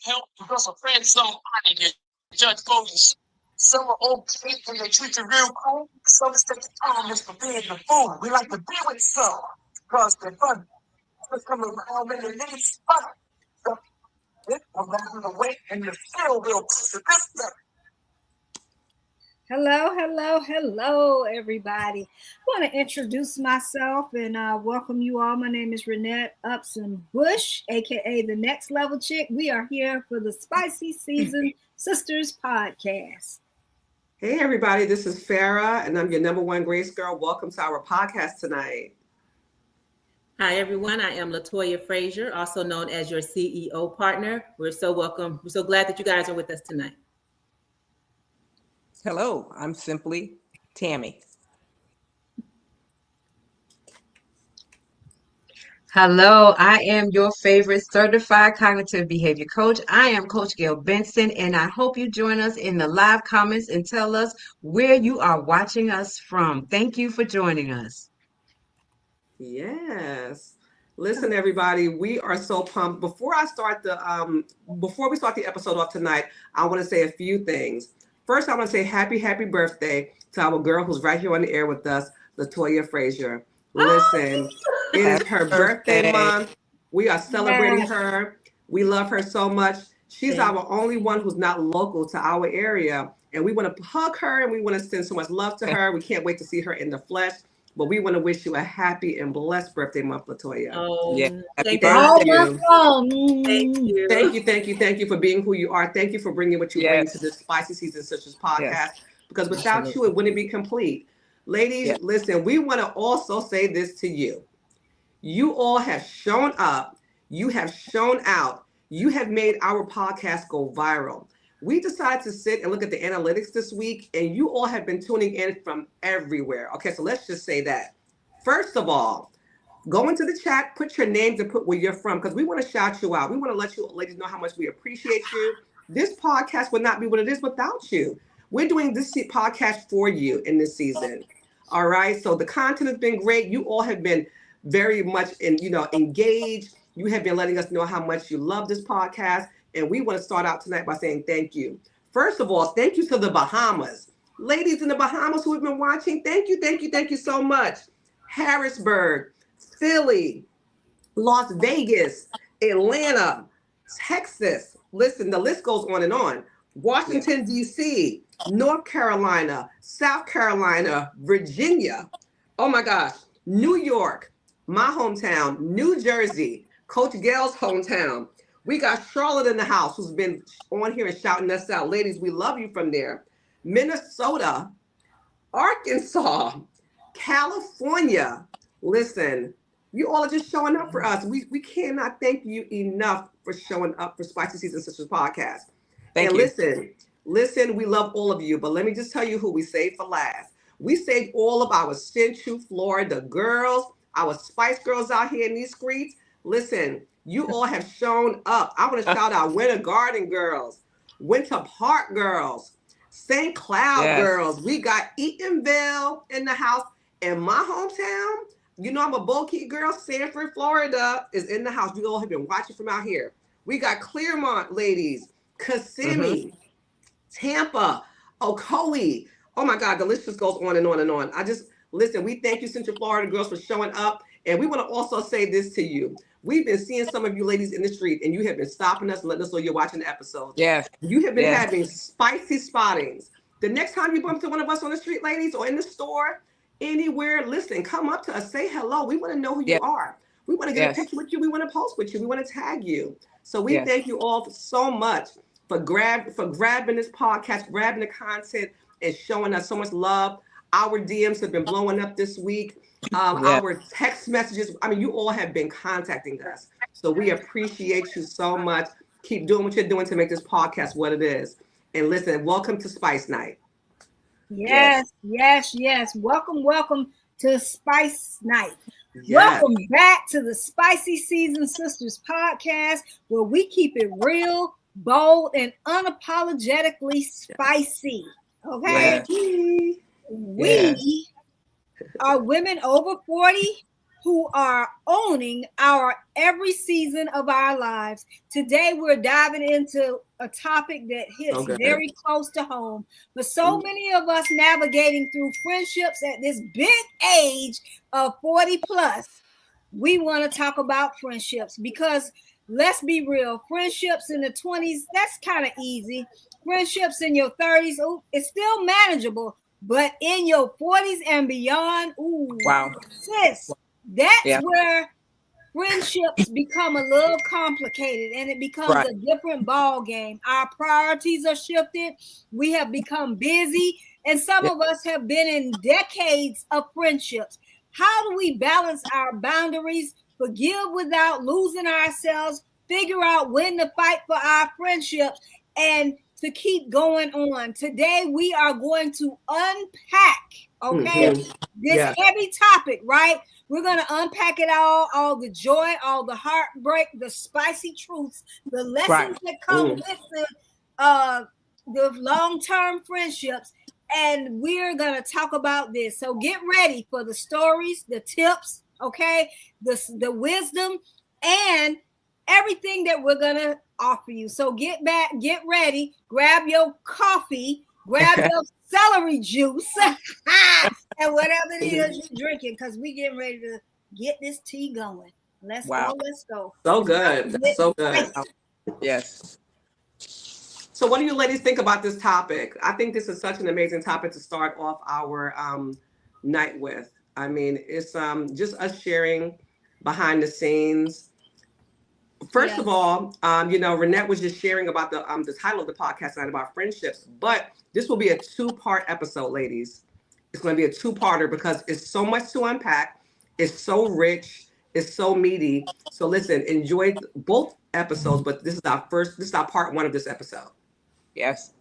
help because a friend somebody you judge folks. Some are okay and they treat you real cool. Some take the time for being the fool. We like to be with some because they're fun. Just come around in the little spot. So, around the way and you feel real close to this stuff. Hello, everybody. I want to introduce myself and welcome you all. My name is Renette Upson Bush, aka the Next Level Chick. We are here for the Spicy Season Sisters podcast. Hey, everybody, this is Farah, and I'm your number one Grace Girl. Welcome to our podcast tonight. Hi, everyone. I am Latoya Frazier, also known as your CEO partner. We're so welcome. We're so glad that you guys are with us tonight. Hello, I'm simply Tammy. Hello, I am your favorite certified cognitive behavior coach. I am Coach Gail Benson, and I hope you join us in the live comments and tell us where you are watching us from. Thank you for joining us. Yes. Listen, everybody, we are so pumped. Before we start the episode off tonight, I want to say a few things. First, I want to say happy birthday to our girl who's right here on the air with us, Latoya Frazier. Listen, it is her birthday month. We are celebrating her. We love her so much. She's our only one who's not local to our area. And we want to hug her and we want to send so much love to her. We can't wait to see her in the flesh. But we want to wish you a happy and blessed birthday month, Latoya. Oh, Yeah. Thank you. Thank you for being who you are. Thank you for bringing what you bring to this Spicy Season Sisters podcast. Because without you, it wouldn't be complete. Ladies, listen, we want to also say this to you. You all have shown up. You have shown out. You have made our podcast go viral. We decided to sit and look at the analytics this week, and you all have been tuning in from everywhere. Okay, so let's just say that. First of all, go into the chat, put your names and put where you're from, because we want to shout you out. We want to let you ladies know how much we appreciate you. This podcast would not be what it is without you. We're doing this podcast for you in this season. All right, so the content has been great. You all have been very much engaged. You have been letting us know how much you love this podcast. And we want to start out tonight by saying thank you. First of all, thank you to the Bahamas. Ladies in the Bahamas who have been watching, thank you so much. Harrisburg, Philly, Las Vegas, Atlanta, Texas. Listen, the list goes on and on. Washington, D.C., North Carolina, South Carolina, Virginia. Oh, my gosh. New York, my hometown, New Jersey, Coach Gail's hometown. We got Charlotte in the house who's been on here and shouting us out. Ladies, we love you from there. Minnesota, Arkansas, California. Listen, you all are just showing up for us. We cannot thank you enough for showing up for Spicy Season Sisters podcast. Thank you. Listen, we love all of you, but let me just tell you who we saved for last. We saved all of our Central Florida girls, our Spice Girls out here in these streets. Listen, you all have shown up. I want to shout out Winter Garden girls, Winter Park girls, St. Cloud girls. We got Eatonville in the house. And my hometown, you know I'm a Bokeet girl, Sanford, Florida is in the house. You all have been watching from out here. We got Clearmont ladies, Kissimmee, Tampa, Ocoee. Oh my God, the list just goes on and on and on. Listen, we thank you, Central Florida girls, for showing up. And we want to also say this to you. We've been seeing some of you ladies in the street, and you have been stopping us and letting us know you're watching the episodes. Yes. You have been having spicy spottings. The next time you bump to one of us on the street, ladies, or in the store, anywhere, listen, come up to us, say hello. We want to know who you are. We want to get a picture with you. We want to post with you. We want to tag you. So we thank you all so much for grabbing this podcast, grabbing the content, and showing us so much love. Our DMs have been blowing up this week. Our text messages. I mean, you all have been contacting us. So we appreciate you so much. Keep doing what you're doing to make this podcast what it is. And listen, welcome to Spice Night. Yes. Welcome to Spice Night. Welcome back to the Spicy Season Sisters podcast, where we keep it real, bold, and unapologetically spicy. Okay? We are women over 40 who are owning our every season of our lives. Today, we're diving into a topic that hits very close to home. For so many of us navigating through friendships at this big age of 40 plus, we want to talk about friendships because let's be real, friendships in the 20s, that's kind of easy. Friendships in your 30s, oh, it's still manageable. But in your 40s and beyond, ooh, wow, sis, that's where friendships become a little complicated and it becomes a different ball game. Our priorities are shifted. We have become busy, and some of us have been in decades of friendships. How do we balance our boundaries, forgive without losing ourselves, figure out when to fight for our friendships, and to keep going on? Today, we are going to unpack, this heavy topic, right? We're going to unpack it all the joy, all the heartbreak, the spicy truths, the lessons that come with the long-term friendships. And we're going to talk about this. So get ready for the stories, the tips, okay, the wisdom, and everything that we're going to offer you. So get ready, grab your coffee, grab your celery juice, and whatever it is you're drinking, because we getting ready to get this tea going. Let's go. So good. That's so good. Yes. So what do you ladies think about this topic? I think this is such an amazing topic to start off our night with. I mean, it's just us sharing behind the scenes. First of all, Renette was just sharing about the title of the podcast tonight about friendships, but this will be a 2-part episode, ladies. It's going to be a 2-parter because it's so much to unpack. It's so rich. It's so meaty. So listen, enjoy both episodes, but this is our part 1 of this episode. Yes.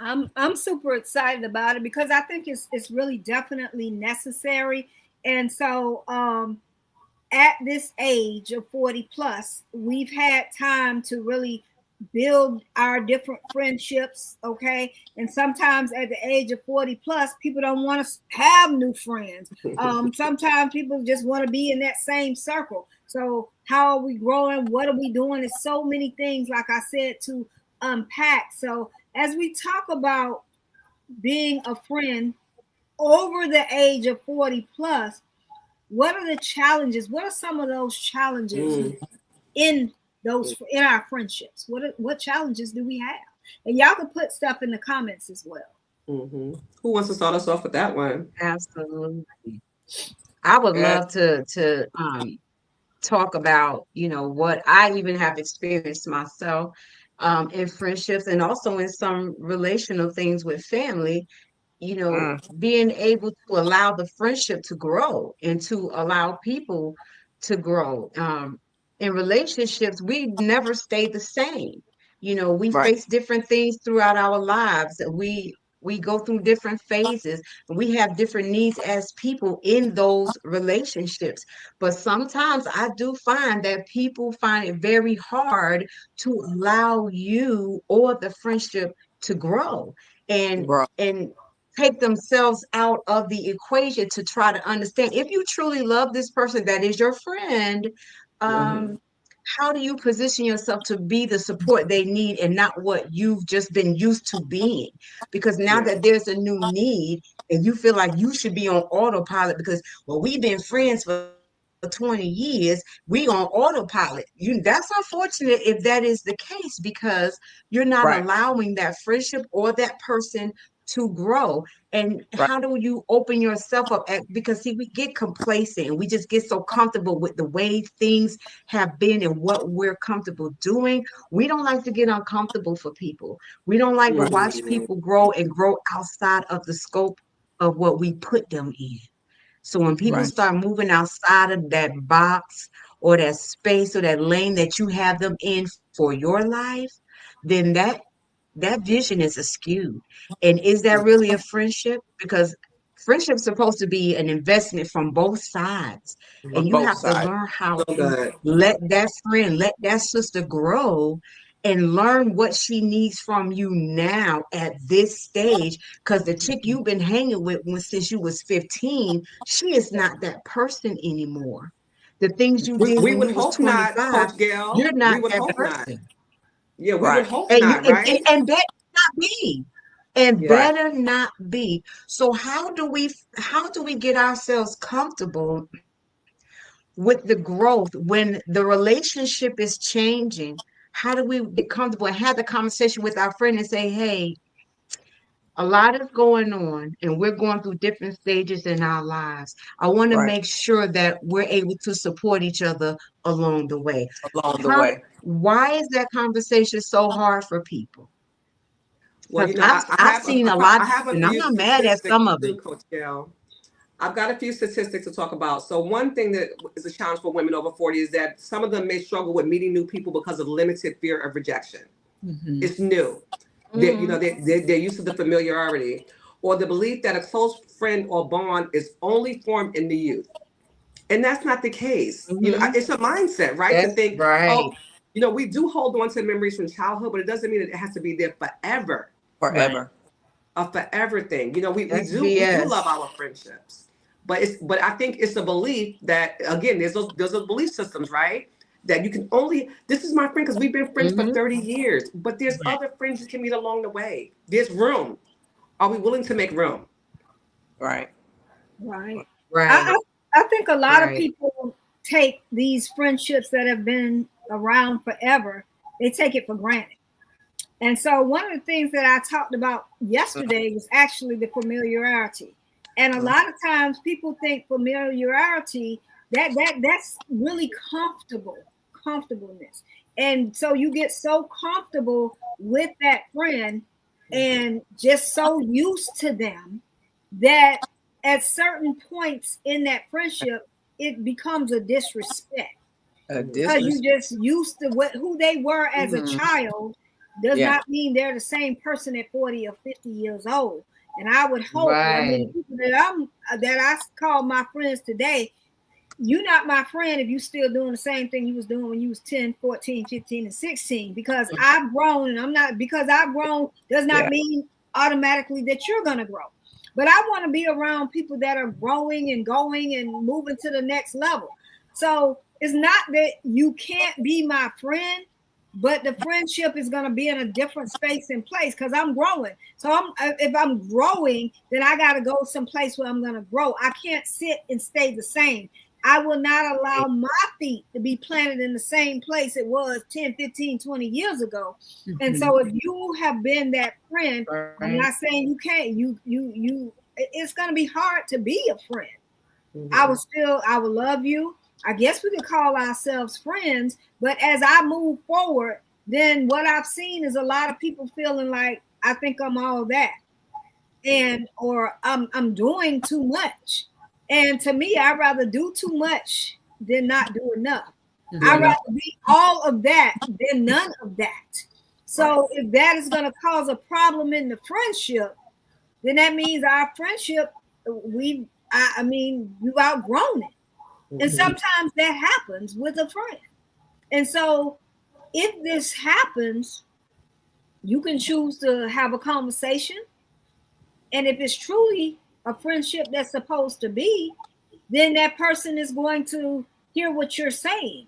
I'm super excited about it because I think it's really definitely necessary. And so at this age of 40 plus, we've had time to really build our different friendships, okay? And sometimes at the age of 40 plus, people don't want to have new friends. Sometimes people just want to be in that same circle. So how are we growing? What are we doing? There's so many things, like I said, to unpack. So as we talk about being a friend over the age of 40 plus, what are the challenges? What are some of those challenges in our friendships? What challenges do we have? And y'all can put stuff in the comments as well. Mm-hmm. Who wants to start us off with that one? Absolutely. I would love to talk about, what I even have experienced myself in friendships and also in some relational things with family. Being able to allow the friendship to grow and to allow people to grow. In relationships, we never stay the same. We face different things throughout our lives. We go through different phases. We have different needs as people in those relationships. But sometimes I do find that people find it very hard to allow you or the friendship to grow and take themselves out of the equation to try to understand. If you truly love this person that is your friend, how do you position yourself to be the support they need and not what you've just been used to being? Because now that there's a new need and you feel like you should be on autopilot because, well, we've been friends for 20 years, we on autopilot. That's unfortunate if that is the case because you're not allowing that friendship or that person to grow. And how do you open yourself up because see, we get complacent and we just get so comfortable with the way things have been and what we're comfortable doing. We don't like to get uncomfortable for people. We don't like to watch people grow and grow outside of the scope of what we put them in. So when people start moving outside of that box or that space or that lane that you have them in for your life, then that vision is askew. And is that really a friendship? Because friendship's supposed to be an investment from both sides. And you have to learn how to let that friend, let that sister grow and learn what she needs from you now at this stage. Because the chick you've been hanging with since you was 15, she is not that person anymore. The things you did We when would you was hope not, 25, Coach Gail. you're We not would that hope not. person. Yeah, we would Right. hope And you not, right? and better not be. And Right. better not be. So how do we get ourselves comfortable with the growth when the relationship is changing? How do we get comfortable and have the conversation with our friend and say, hey, a lot is going on and we're going through different stages in our lives. I want to Right. make sure that we're able to support each other along the way. Along the way. Why is that conversation so hard for people? Well, Because I've seen a lot, I have a and I'm few not mad at statistics some of too, it. Coach Gail. I've got a few statistics to talk about. So one thing that is a challenge for women over 40 is that some of them may struggle with meeting new people because of limited fear of rejection. Mhm. It's new. That they're used to the familiarity or the belief that a close friend or bond is only formed in the youth. And that's not the case. It's a mindset, right? To That's think, right. oh, we do hold on to memories from childhood, but it doesn't mean that it has to be there forever. Right. Forever. A forever thing. That's We do BS. love our friendships. But I think it's a belief that, again, there's those belief systems, right? That you can only, this is my friend because we've been friends for Mhm. 30 years. But there's Right. other friends you can meet along the way. There's room. Are we willing to make room? Right. Right. Right. I think a lot of Right. people take these friendships that have been around forever, they take it for granted. And so one of the things that I talked about yesterday was actually the familiarity. And a lot of times people think familiarity that's really comfortableness. And so you get so comfortable with that friend and just so used to them that at certain points in that friendship it becomes a disrespect A because you disrespect. just used to who they were as a Mhm. child does Yeah. not mean they're the same person at 40 or 50 years old. And I would hope, I mean, the Right. people that I call my friends today, you're not my friend if you're still doing the same thing you was doing when you was 10, 14, 15, and 16. Because I've grown, and because I've grown does not Yeah. mean automatically that you're gonna grow. But I want to be around people that are growing and going and moving to the next level. So it's not that you can't be my friend, but the friendship is going to be in a different space and place because I'm growing. So if I'm growing, then I got to go someplace where I'm going to grow. I can't sit and stay the same. I will not allow my feet to be planted in the same place it was 10, 15, 20 years ago. And Mhm. so if you have been that friend, I'm Right. not saying you can't, it's going to be hard to be a friend. Mhm. I would love you. I guess we could call ourselves friends, but as I move forward, then what I've seen is a lot of people feeling like I think I'm all that, and or I'm doing too much. And to me, I'd rather do too much than not do enough. Do I'd enough. rather be all of that than none of that. Right. So if that is going to cause a problem in the friendship, then that means our friendship, I mean, we've outgrown it. And Mhm. sometimes that happens with a friend. And so if this happens, you can choose to have a conversation. And if it's truly a friendship that's supposed to be, then that person is going to hear what you're saying.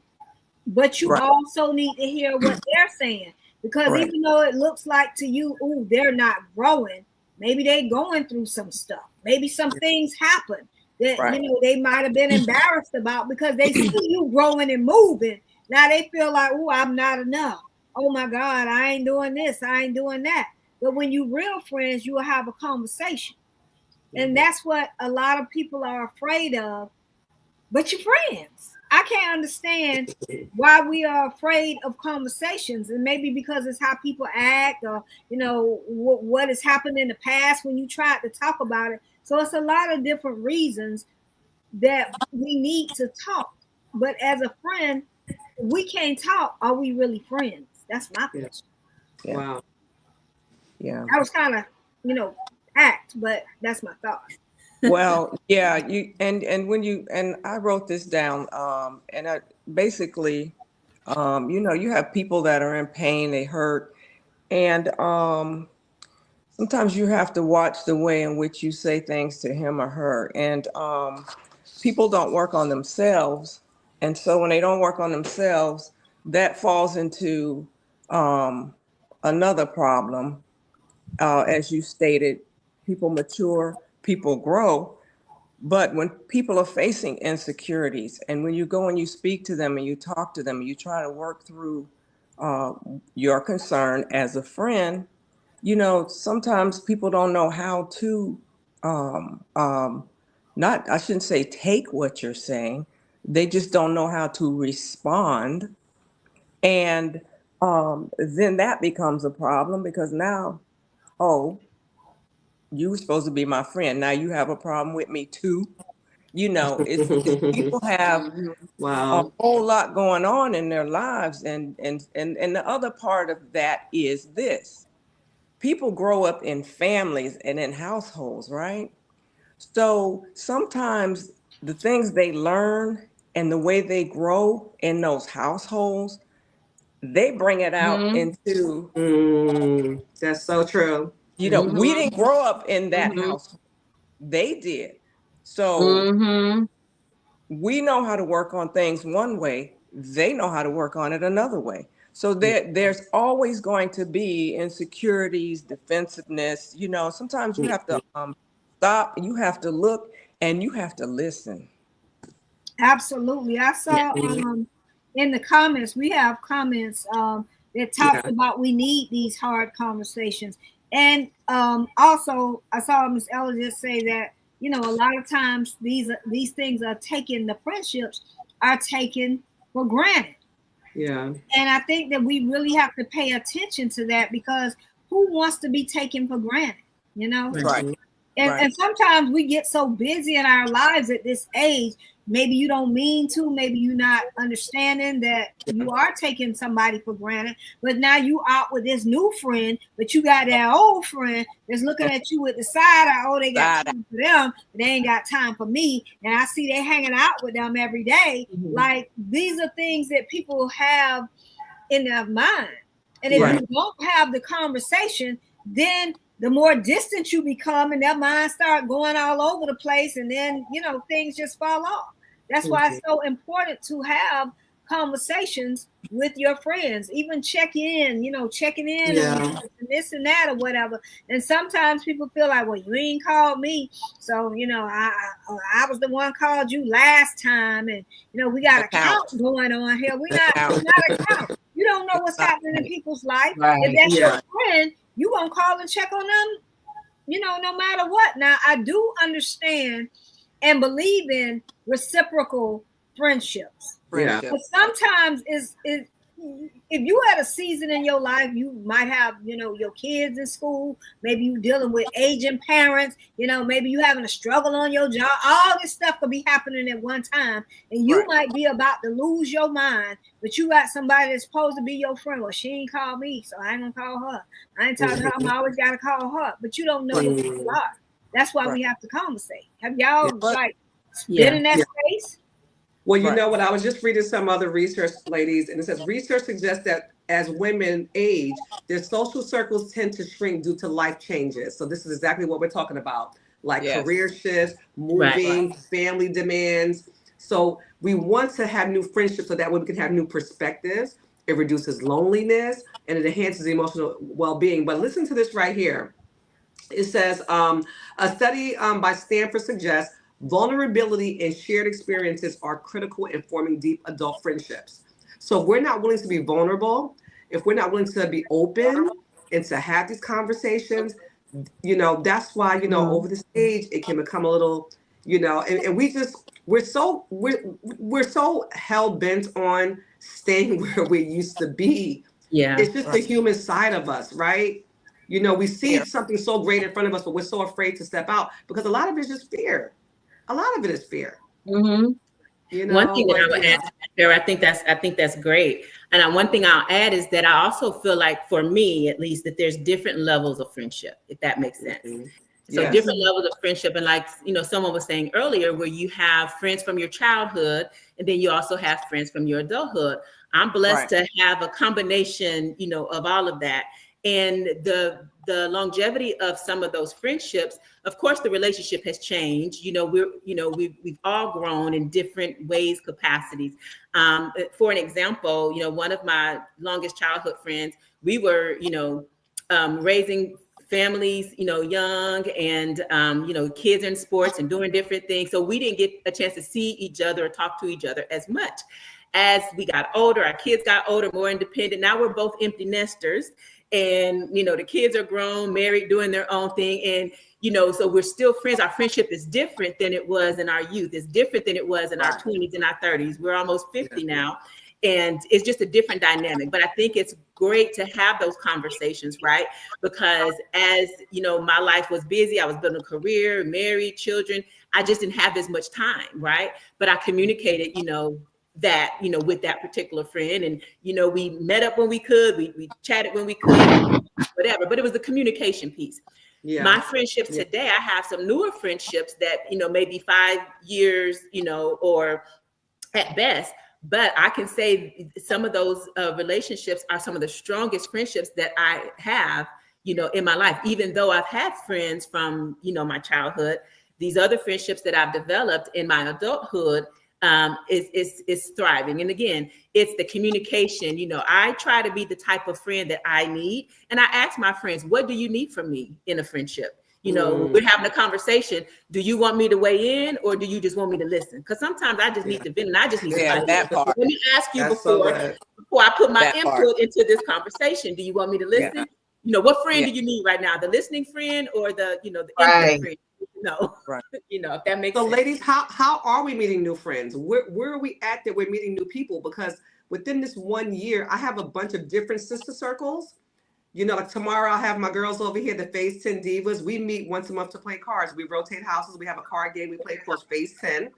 But you Right. also need to hear what they're saying. Because Correct. even though it looks like to you, oh, they're not growing, maybe they're going through some stuff. Maybe some things happen that Right. they might have been embarrassed about because they see you growing and moving. Now they feel like, oh, I'm not enough. Oh my God, I ain't doing this, I ain't doing that. But when you real friends, you will have a conversation. And that's what a lot of people are afraid of. But you're friends. I can't understand why we are afraid of conversations, and maybe because it's how people act, or what has happened in the past when you tried to talk about it. So it's a lot of different reasons that we need to talk. But as a friend, if we can't talk, are we really friends? That's my Yeah. question. Yeah. Wow. Yeah. That was kind of packed, but that's my thought. Well, yeah, you and when you and I wrote this down, and I basically You have people that are in pain, they hurt, and sometimes you have to watch the way in which you say things to him or her. And people don't work on themselves. And so when they don't work on themselves, that falls into another problem. As you stated, people mature, people grow. But when people are facing insecurities, and when you go and you speak to them and you talk to them, and you try to work through your concern as a friend, sometimes people don't know how to, not, I shouldn't say take what you're saying, they just don't know how to respond. And then that becomes a problem because now, oh, you were supposed to be my friend. Now you have a problem with me too. It's people have a whole lot going on in their lives. And the other part of that is this. People grow up in families and in households, right? So sometimes the things they learn and the way they grow in those households, they bring it out into. That's so true. We didn't grow up in that household. They did. So we know how to work on things one way. They know how to work on it another way. So there's always going to be insecurities, defensiveness. Sometimes you have to stop, you have to look, and you have to listen. Absolutely. I saw in the comments, we have comments that talks about we need these hard conversations. And also I saw Miss Ella just say that, a lot of times these things are taken, the friendships are taken for granted. Yeah. And I think that we really have to pay attention to that, because who wants to be taken for granted, Right. And sometimes we get so busy in our lives at this age. Maybe you don't mean to, maybe you're not understanding that you are taking somebody for granted, but now you out with this new friend, but you got that old friend that's looking at you with the side eye. Oh, they got time for them, but they ain't got time for me. And I see they hanging out with them every day. Like, these are things that people have in their mind. And if you don't have the conversation, then the more distant you become, and their minds start going all over the place, and then, things just fall off. That's why it's so important to have conversations with your friends, even checking in on this and that or whatever. And sometimes people feel like, well, you ain't called me, so I was the one called you last time, and we got a count going on here. We're not a count. You don't know what's happening in people's life. If that's your friend, you gonna call and check on them, no matter what. Now, I do understand and believe in reciprocal friendships. But sometimes if you had a season in your life, you might have, your kids in school, maybe you dealing with aging parents, maybe you having a struggle on your job. All this stuff could be happening at one time, and you might be about to lose your mind, but you got somebody that's supposed to be your friend. Well, she ain't called me, so I ain't gonna call her. I ain't talking to her, I always gotta call her, but you don't know who people are. That's why we have to conversate. Have y'all been in that space? Well, you know what? I was just reading some other research, ladies, and it says research suggests that as women age, their social circles tend to shrink due to life changes. So this is exactly what we're talking about, like career shifts, moving, family demands. So we want to have new friendships so that way we can have new perspectives. It reduces loneliness and it enhances emotional well-being. But listen to this right here. It says a study by Stanford suggests vulnerability and shared experiences are critical in forming deep adult friendships. So if we're not willing to be vulnerable, if we're not willing to be open and to have these conversations, that's why, over the stage, it can become a little, and we're so hell bent on staying where we used to be. Yeah. It's just the human side of us, right? We see something so great in front of us, but we're so afraid to step out because a lot of it is just fear. A lot of it is fear. One thing that I would add, Sarah, I think that's great. And one thing I'll add is that I also feel like, for me at least, that there's different levels of friendship, if that makes sense. So different levels of friendship, and like someone was saying earlier, where you have friends from your childhood, and then you also have friends from your adulthood. I'm blessed to have a combination, of all of that. And the longevity of some of those friendships, of course, the relationship has changed. We've all grown in different ways, capacities. For an example, one of my longest childhood friends, we were, raising families, young, and kids in sports and doing different things. So we didn't get a chance to see each other or talk to each other as much. As we got older, our kids got older, more independent. Now we're both empty nesters, and the kids are grown, married, doing their own thing, and so we're still friends. Our friendship is different than it was in our youth. It's different than it was in our 20s and our 30s. We're almost 50 now. And it's just a different dynamic. But I think it's great to have those conversations, right? Because as my life was busy, I was building a career, married, children. I just didn't have as much time, right? But I communicated, that, with that particular friend. And, we met up when we could, we chatted when we could, whatever. But it was the communication piece. Yeah. My friendships today, I have some newer friendships that, maybe 5 years, or at best. But I can say some of those relationships are some of the strongest friendships that I have, in my life. Even though I've had friends from, my childhood, these other friendships that I've developed in my adulthood is thriving. And again, it's the communication. I try to be the type of friend that I need. And I ask my friends, what do you need from me in a friendship? We're having a conversation. Do you want me to weigh in, or do you just want me to listen? Because sometimes I just need to vent, and I just need somebody that part. Let me ask you before I put my input into this conversation. Do you want me to listen? What friend do you need right now? The listening friend or the the input friend? Right. If that makes sense. So ladies, how are we meeting new friends? Where are we at that we're meeting new people? Because within this 1 year, I have a bunch of different sister circles. Like tomorrow I'll have my girls over here, the Phase 10 Divas. We meet once a month to play cards. We rotate houses. We have a card game we play called Phase 10.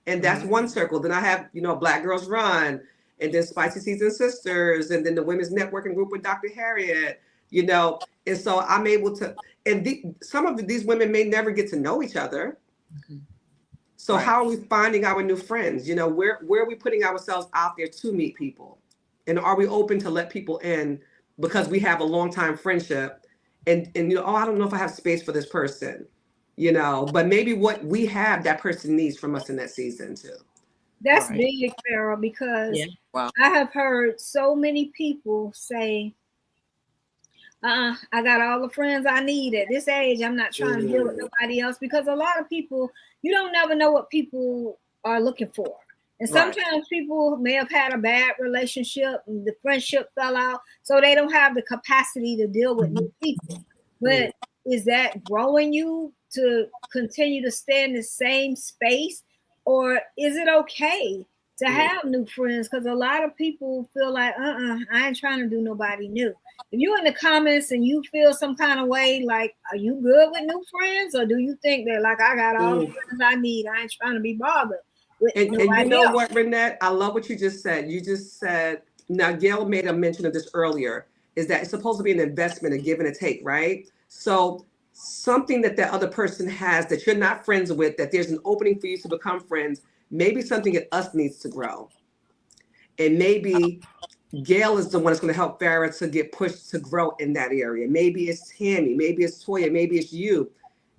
And that's one circle. Then I have, Black Girls Run, and then Spicy Season Sisters, and then the Women's Networking Group with Dr. Harriet, And so I'm able to, and some of these women may never get to know each other. Mm-hmm. So how are we finding our new friends? Where are we putting ourselves out there to meet people? And are we open to let people in? Because we have a long time friendship, and I don't know if I have space for this person, but maybe what we have, that person needs from us in that season too. That's big, Farrah, because I have heard so many people say, I got all the friends I need at this age. I'm not trying to deal with nobody else, because a lot of people, you don't never know what people are looking for. And sometimes people may have had a bad relationship and the friendship fell out, so they don't have the capacity to deal with new people. But is that growing you to continue to stay in the same space? Or is it okay to have new friends? Because a lot of people feel like, I ain't trying to do nobody new. If you're in the comments and you feel some kind of way, like, are you good with new friends? Or do you think that, like, I got all the friends I need, I ain't trying to be bothered? And you know what, Renette? I love what you just said. You just said, now Gail made a mention of this earlier, is that it's supposed to be an investment, a give and a take, right? So something that other person has that you're not friends with, that there's an opening for you to become friends, maybe something that us needs to grow. And maybe Gail is the one that's going to help Farrah to get pushed to grow in that area. Maybe it's Tammy, maybe it's Toya, maybe it's you,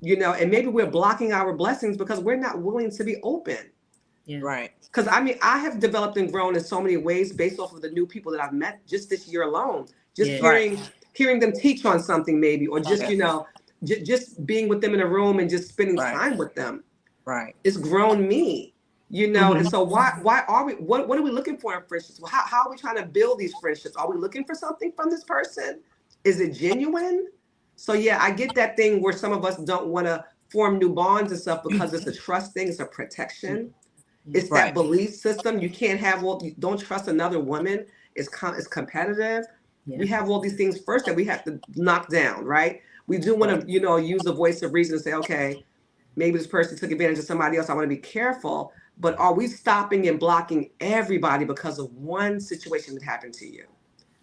and maybe we're blocking our blessings because we're not willing to be open. Yeah. Right. Because I have developed and grown in so many ways based off of the new people that I've met just this year alone. Just hearing them teach on something maybe, or just, just being with them in a room and just spending time with them. Right. It's grown me, and so why are we, what are we looking for in friendships? Well, how are we trying to build these friendships? Are we looking for something from this person? Is it genuine? So I get that thing where some of us don't want to form new bonds and stuff because it's a trust thing, it's a protection. It's that belief system. You can't have you don't trust another woman. It's competitive. Yeah. We have all these things first that we have to knock down, right? We do want to, use the voice of reason and say, okay, maybe this person took advantage of somebody else. I want to be careful. But are we stopping and blocking everybody because of one situation that happened to you?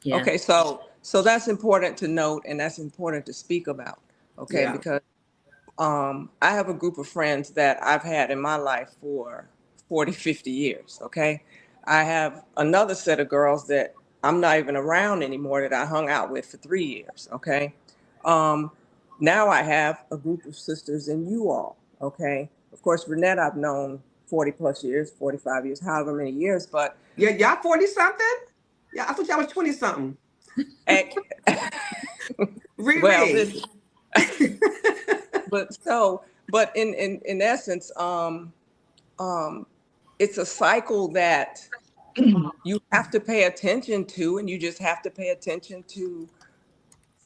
Yeah. Okay, so that's important to note, and that's important to speak about. Okay, because I have a group of friends that I've had in my life for 40, 50 years, okay? I have another set of girls that I'm not even around anymore that I hung out with for 3 years. Okay. Um, Now I have a group of sisters in you all. Okay. Of course, Renette, I've known 40 plus years, 45 years, however many years, but yeah, y'all 40 something? Yeah, I thought y'all was 20 something. well, Riri. this, but in essence, it's a cycle that you have to pay attention to, and you just have to pay attention to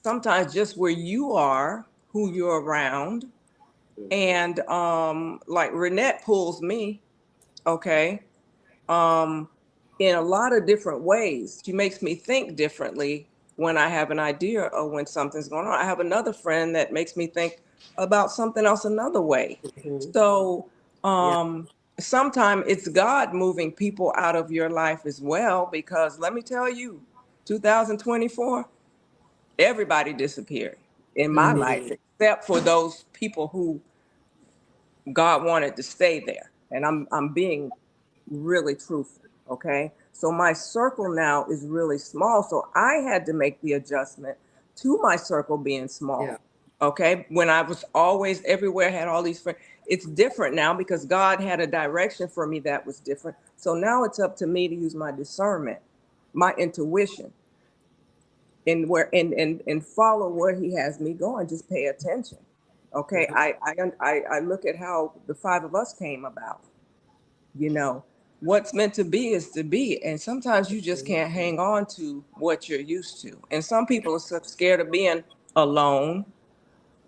sometimes just where you are, who you're around. And like Renette pulls me, okay, um, in a lot of different ways. She makes me think differently when I have an idea of when something's going on. I have another friend that makes me think about something else another way. Mm-hmm. So Yeah. sometimes it's God moving people out of your life as well, because let me tell you, 2024, everybody disappeared in my life, except for those people who God wanted to stay there. And I'm being really truthful. Okay. So my circle now is really small. So I had to make the adjustment to my circle being Yeah. small. Okay. When I was always everywhere, had all these friends. It's different now because God had a direction for me that was different. So now it's up to me to use my discernment, my intuition, and follow where He has me going. Just pay attention. Okay. Yeah. I look at how the five of us came about. You know, what's meant to be is to be. And sometimes you just can't hang on to what you're used to. And some people are so scared of being alone,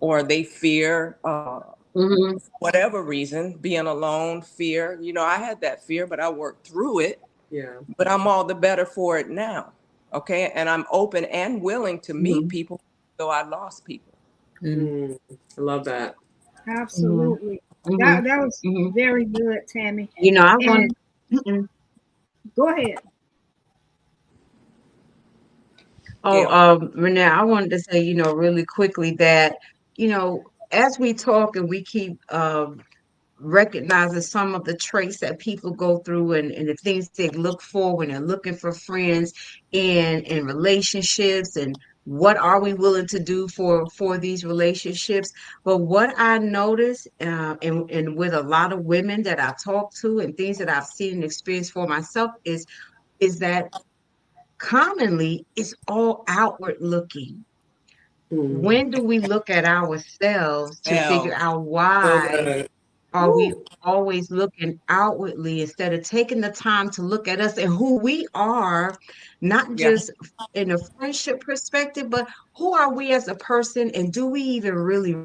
or they fear, Mhm. whatever reason, being alone, fear. You know, I had that fear, but I worked through it. Yeah. But I'm all the better for it now. Okay. And I'm open and willing to meet Mhm. people, though I lost people. Mm, I love that. Mhm. Absolutely. That Mhm. that was Mhm. very good, Tammy. I want. And go ahead. Oh, Gail. Renee, I wanted to say, really quickly that, as we talk and we keep recognizing some of the traits that people go through, and the things they look for when they're looking for friends in relationships, and what are we willing to do for these relationships. But what I notice, and with a lot of women that I talk to and things that I've seen and experienced for myself is that commonly it's all outward looking. Mm. When do we look at ourselves to figure Well, out So why good. are we woo, always looking outwardly instead of taking the time to look at us and who we are, not yeah, just in a friendship perspective, but who are we as a person, and do we even really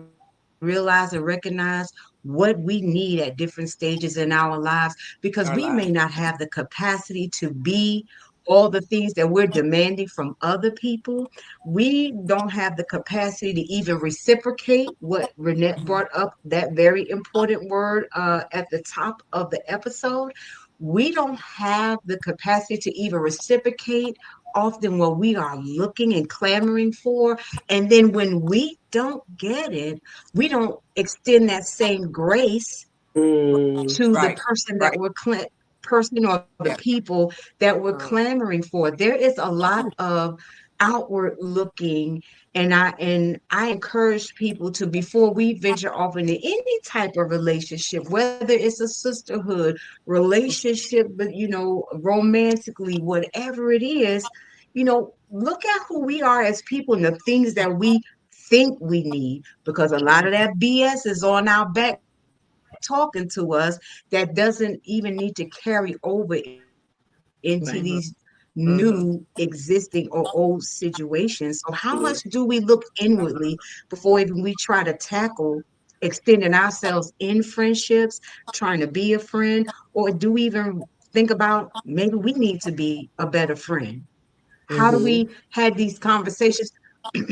realize and recognize what we need at different stages in our lives? Because our we lives. may not have the capacity to be all the things that we're demanding from other people. We don't have the capacity to even reciprocate what Renette brought up, that very important word at the top of the episode. We don't have the capacity to even reciprocate often what we are looking and clamoring for. And then when we don't get it, we don't extend that same grace Mm. to the Right, person that right. we're person or the Yeah. people that we're Uh, clamoring for. There is a lot of outward looking, and I encourage people to, before we venture off into any type of relationship, whether it's a sisterhood relationship, but romantically, whatever it is, look at who we are as people and the things that we think we need, because a lot of that BS is on our back talking to us that doesn't even need to carry over into these Right. new uh-huh. existing or old situations. So how much do we look inwardly before even we try to tackle extending ourselves in friendships, trying to be a friend, or do we even think about maybe we need to be a better friend? How do Mm-hmm. we have these conversations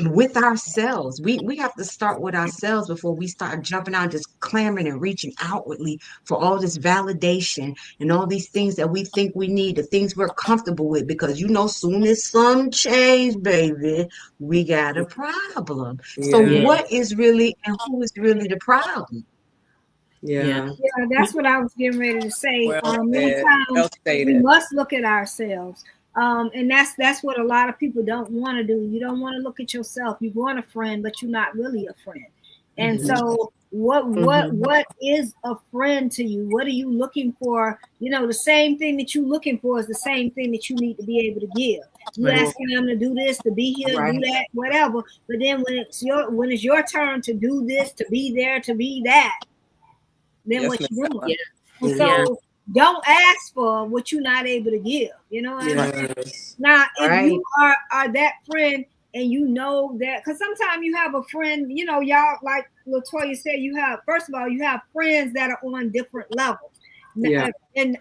with ourselves? We have to start with ourselves before we start jumping out, just clamoring and reaching outwardly for all this validation and all these things that we think we need, the things we're comfortable with. Because soon as some change, baby, we got a problem. So Yeah. Yeah. what is really and who is really the problem? Yeah. Yeah, that's what I was getting ready to say. Many times we must look at ourselves. And that's what a lot of people don't want to do. You don't want to look at yourself. You want a friend, but you're not really a friend. And so what is a friend to you? What are you looking for? You know, the same thing that you're looking for is the same thing that you need to be able to give. You asking them to do this, to be here, do that, whatever. But then when it's your turn to do this, to be there, to be that, then what you doing? Yeah. And so don't ask for what you're not able to give. You know what I mean? Now, if you are that friend and you know that, because sometimes you have a friend, you know, y'all, like Latoya said, you have, first of all, you have friends that are on different levels. Yeah. And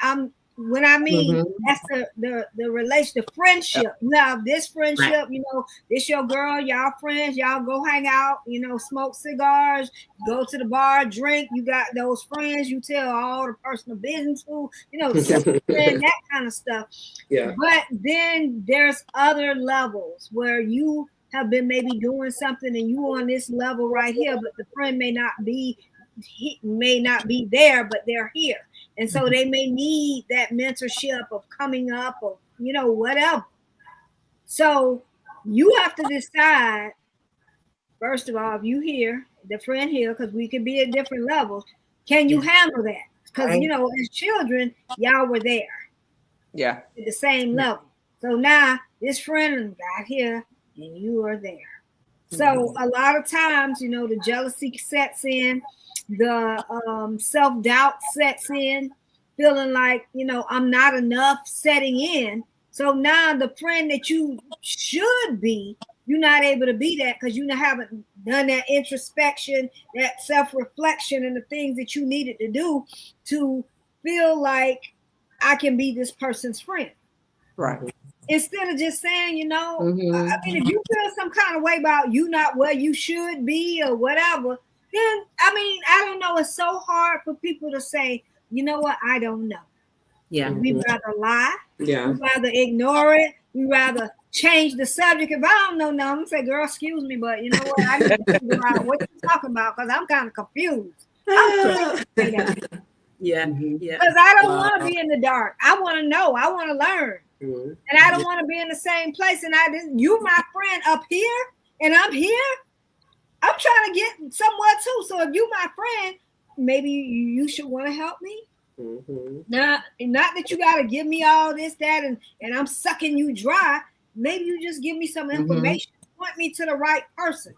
when I mean that's the relation, the friendship. You have this friendship, you know, this your girl, y'all friends, y'all go hang out, you know, smoke cigars, go to the bar, drink. You got those friends you tell all the personal business to, you know, friend, that kind of stuff. Yeah. But then there's other levels where you have been maybe doing something and you on this level right here, but the friend may not be there, but they're here. And so they may need that mentorship of coming up or, you know, whatever. So you have to decide, first of all, if you here, the friend here, because we could be at different levels, can you handle that? Because, you know, as children, y'all were there. Yeah. At the same level. So now this friend got here and you are there. So a lot of times, you know, the jealousy sets in, the self-doubt sets in, feeling like, you know, I'm not enough setting in. So now the friend that you should be, you're not able to be that because you haven't done that introspection, that self-reflection, and the things that you needed to do to feel like I can be this person's friend. Right. Instead of just saying, you know, I mean, if you feel some kind of way about you not where you should be or whatever, then, I mean, I don't know. It's so hard for people to say, you know what? I don't know. Yeah. We'd rather lie. Yeah. We'd rather ignore it. We'd rather change the subject. If I don't know, no, I'm going to say, girl, excuse me, but you know what? I need to figure out what you're talking about because I'm kind of confused. Yeah. Because I don't want to be in the dark. I want to know. I want to learn. And I don't want to be in the same place. And you my friend up here and I'm here. I'm trying to get somewhere too. So if you my friend, maybe you should want to help me. Now, not that you got to give me all this, that, and I'm sucking you dry. Maybe you just give me some information, point me to the right person.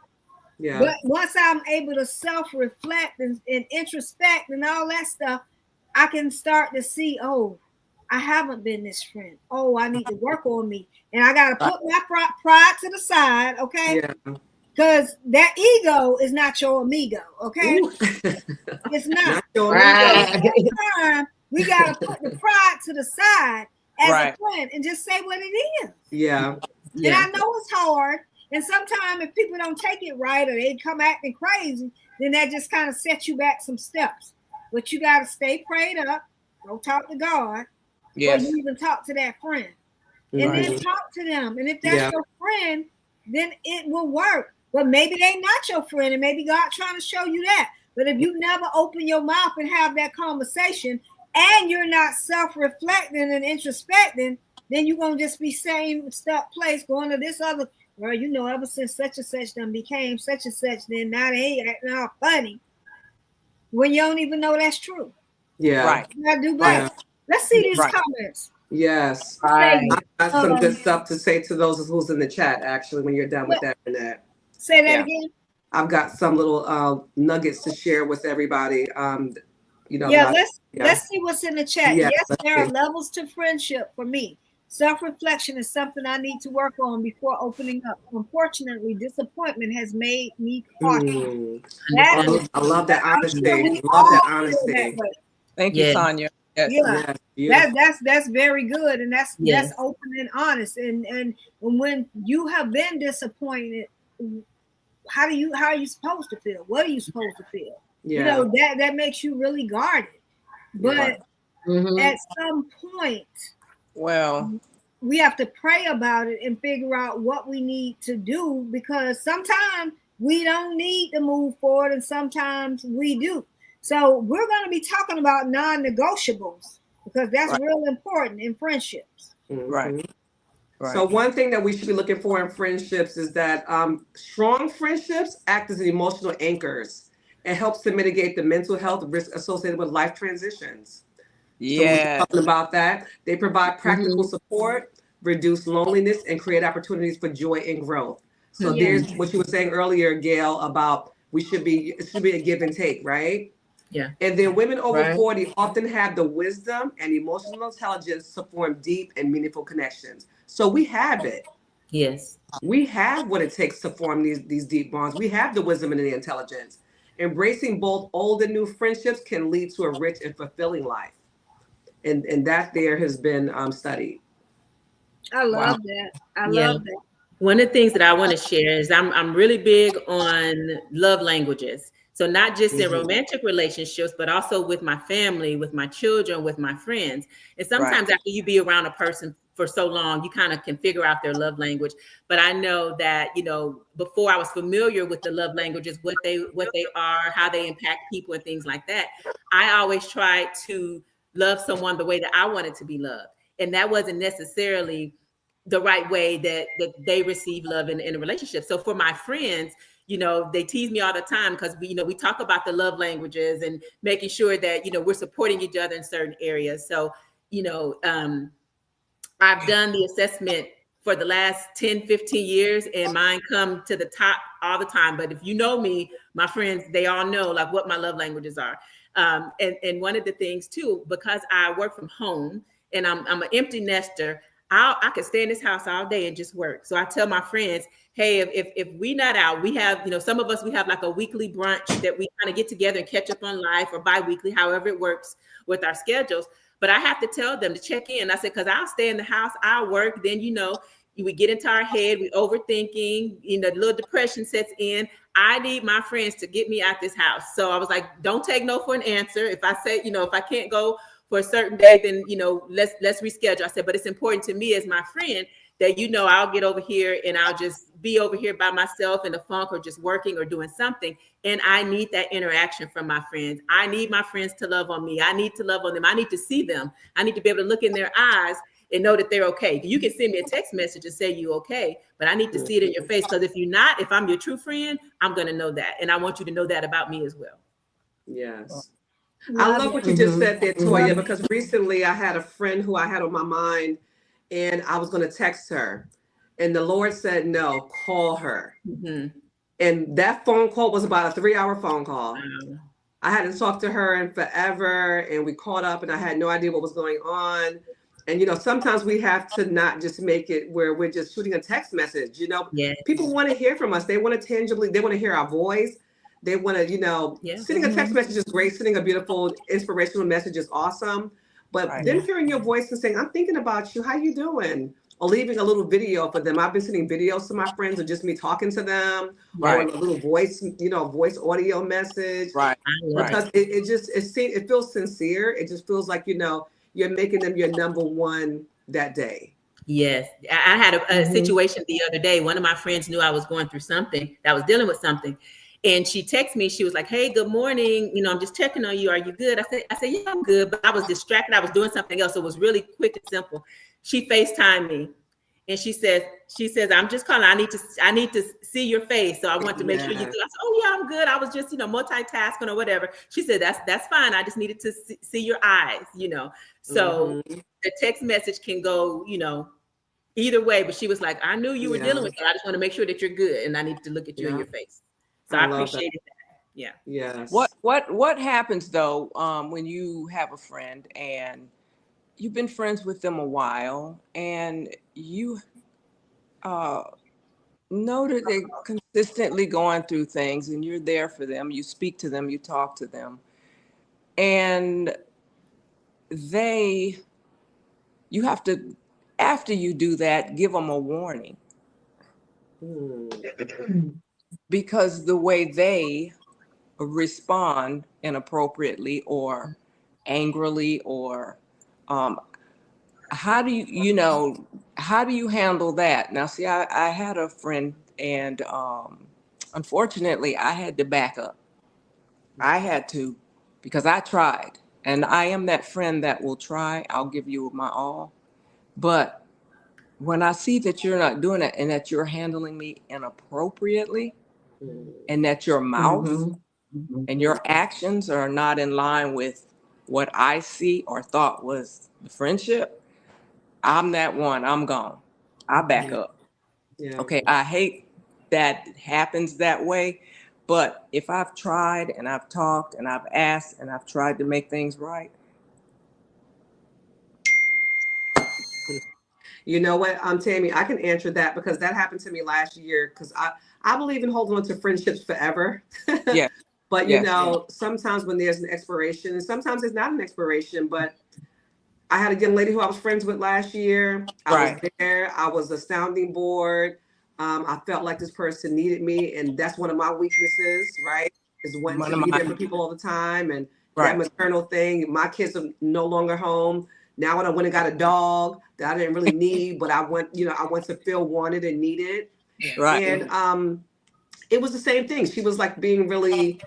Yeah. But once I'm able to self-reflect and introspect and all that stuff, I can start to see, oh, I haven't been this friend. Oh, I need to work on me. And I got to put my pride to the side, okay? Because that ego is not your amigo, okay? It's not. Time, we got to put the pride to the side as a friend and just say what it is. Yeah. And I know it's hard. And sometimes if people don't take it right or they come acting crazy, then that just kind of sets you back some steps. But you got to stay prayed up. Go talk to God. Yes. Or you even talk to that friend. And then talk to them. And if that's your friend, then it will work. But maybe they not your friend, and maybe God trying to show you that. But if you never open your mouth and have that conversation, and you're not self-reflecting and introspecting, then you're going to just be same stuff place going to this other, well, you know, ever since such and such done became such and such, then now they ain't acting all funny. When you don't even know that's true. Yeah. Right. You gotta do better. Let's see these comments. Yes. Right. I got some good stuff to say to those who's in the chat, actually, when you're done with that, Renette. Say that again. I've got some little nuggets to share with everybody. You know. Let's see what's in the chat. Yeah, yes, there are levels to friendship for me. Self-reflection is something I need to work on before opening up. Unfortunately, disappointment has made me cautious. I love that honesty. Thank you, Sonia. That's very good, and that's open and honest. And when you have been disappointed, how are you supposed to feel? What are you supposed to feel? You know, that makes you really guarded. But at some point, we have to pray about it and figure out what we need to do, because sometimes we don't need to move forward and sometimes we do. So we're going to be talking about non-negotiables because that's real important in friendships. Right. So one thing that we should be looking for in friendships is that strong friendships act as emotional anchors and helps to mitigate the mental health risk associated with life transitions. So we're talking about that. They provide practical support, reduce loneliness, and create opportunities for joy and growth. So there's what you were saying earlier, Gail, about it should be a give and take, right? Yeah. And then women over 40 often have the wisdom and emotional intelligence to form deep and meaningful connections. So we have it. Yes. We have what it takes to form these deep bonds. We have the wisdom and the intelligence. Embracing both old and new friendships can lead to a rich and fulfilling life. And that there has been studied. I love that. I love that. One of the things that I want to share is I'm really big on love languages. So not just in romantic relationships, but also with my family, with my children, with my friends. And sometimes after you be around a person for so long, you kind of can figure out their love language. But I know that, you know, before I was familiar with the love languages, what they are, how they impact people and things like that, I always tried to love someone the way that I wanted to be loved. And that wasn't necessarily the right way that they receive love in a relationship. So for my friends, you know, they tease me all the time because we talk about the love languages and making sure that, you know, we're supporting each other in certain areas. So, you know, I've done the assessment for the last 10, 15 years and mine come to the top all the time. But if you know me, my friends, they all know like what my love languages are. And one of the things too, because I work from home and I'm an empty nester, I can stay in this house all day and just work. So I tell my friends, hey, if we not out, we have, you know, some of us, we have like a weekly brunch that we kind of get together and catch up on life, or bi-weekly, however it works with our schedules. But I have to tell them to check in. I said, because I'll stay in the house, I'll work. Then, you know, we get into our head, we overthinking, you know, a little depression sets in. I need my friends to get me out this house. So I was like, don't take no for an answer. If I say, you know, if I can't go for a certain day, then, you know, let's reschedule. I said, but it's important to me as my friend that, you know, I'll get over here and I'll just be over here by myself in the funk or just working or doing something. And I need that interaction from my friends. I need my friends to love on me. I need to love on them. I need to see them. I need to be able to look in their eyes and know that they're okay. You can send me a text message and say you okay, but I need to see it in your face. Because if I'm your true friend, I'm going to know that. And I want you to know that about me as well. Yes. I love what you just said there, Toya, because recently I had a friend who I had on my mind and I was going to text her. And the Lord said, no, call her. And that phone call was about a 3-hour phone call. I hadn't talked to her in forever, and we caught up and I had no idea what was going on. And, you know, sometimes we have to not just make it where we're just shooting a text message. You know, people want to hear from us. They want to they want to hear our voice. They want to, you know, sending a text message is great. Sending a beautiful, inspirational message is awesome. But them hearing your voice and saying, I'm thinking about you. How you doing? Or leaving a little video for them. I've been sending videos to my friends of just me talking to them. Or a little voice, you know, voice audio message. Because it feels sincere. It just feels like, you know, you're making them your number one that day. Yes. I had a situation the other day. One of my friends knew I was going through something, that I was dealing with something. And she texted me. She was like, hey, good morning. You know, I'm just checking on you. Are you good? I said, yeah, I'm good. But I was distracted. I was doing something else. So it was really quick and simple. She FaceTimed me. And she says, I'm just calling. I need to see your face. So I want to make sure you're good. I said, oh yeah, I'm good. I was just, you know, multitasking or whatever. She said, that's fine. I just needed to see your eyes, you know. So the text message can go, you know, either way. But she was like, I knew you were dealing with that. I just want to make sure that you're good. And I need to look at you in your face. So I appreciated that. Yeah. Yes. What happens though when you have a friend and you've been friends with them a while and you know that they're consistently going through things and you're there for them, you speak to them, you talk to them, and you have to, after you do that, give them a warning. Because the way they respond inappropriately or angrily or how do you handle that? Now, see, I had a friend and unfortunately I had to back up. I had to, because I tried, and I am that friend that will try. I'll give you my all. But when I see that you're not doing it and that you're handling me inappropriately, and that your mouth and your actions are not in line with what I see or thought was the friendship, I'm that one. I'm gone. I back up. Yeah. Okay. I hate that it happens that way. But if I've tried and I've talked and I've asked and I've tried to make things right. You know what, Tammy, I can answer that because that happened to me last year because I believe in holding on to friendships forever. Yeah. But, Yes. sometimes when there's an expiration, and sometimes it's not an expiration, but I had a young lady who I was friends with last year. I was Right. there. I was a sounding board. I felt like this person needed me, and that's one of my weaknesses, right? Is wanting One to of be there my for people all the time, and that right. maternal thing. My kids are no longer home now. I went and got a dog that I didn't really need, but I want to feel wanted and needed. Right. And it was the same thing. She was like being really,